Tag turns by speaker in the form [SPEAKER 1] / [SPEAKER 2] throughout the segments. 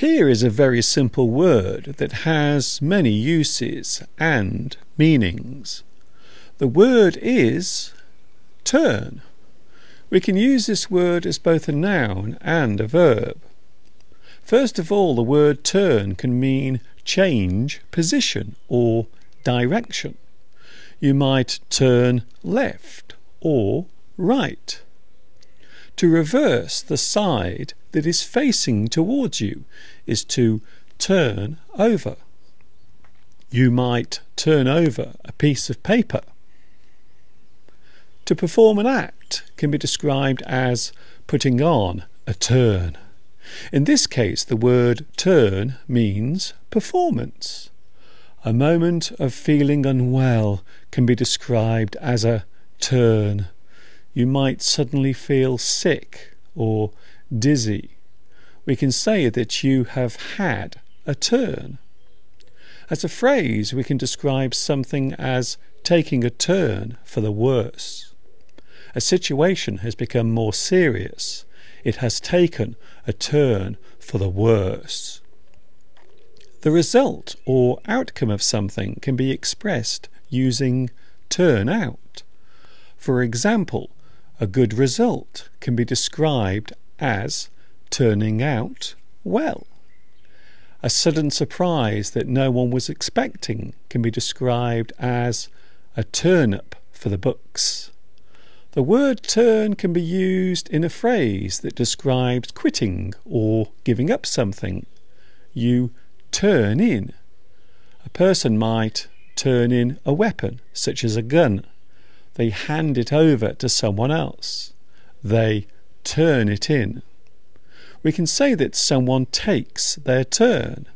[SPEAKER 1] Here is a very simple word that has many uses and meanings. The word is turn. We can use this word as both a noun and a verb. First of all, the word turn can mean change position or direction. You might turn left or right. To reverse the side that is facing towards you is to turn over. You might turn over a piece of paper. To perform an act can be described as putting on a turn. In this case, the word turn means performance. A moment of feeling unwell can be described as a turn. You might suddenly feel sick or dizzy. We can say that you have had a turn. As a phrase, we can describe something as taking a turn for the worse. A situation has become more serious. It has taken a turn for the worse. The result or outcome of something can be expressed using turn out. For example, a good result can be described as turning out well. A sudden surprise that no one was expecting can be described as a turn up for the books. The word turn can be used in a phrase that describes quitting or giving up something. You turn in. A person might turn in a weapon, such as a gun. They hand it over to someone else. They turn it in. We can say that someone takes their turn.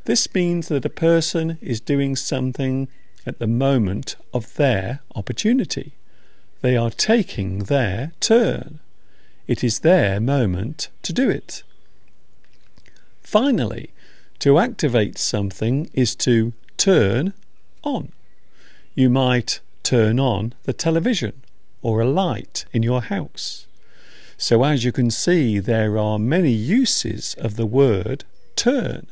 [SPEAKER 1] This means that a person is doing something at the moment of their opportunity. They are taking their turn. It is their moment to do it. Finally, to activate something is to turn on. You might turn on the television or a light in your house. So as you can see, there are many uses of the word turn.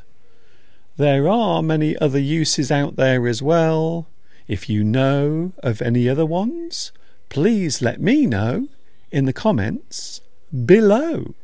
[SPEAKER 1] There are many other uses out there as well. If you know of any other ones, please let me know in the comments below.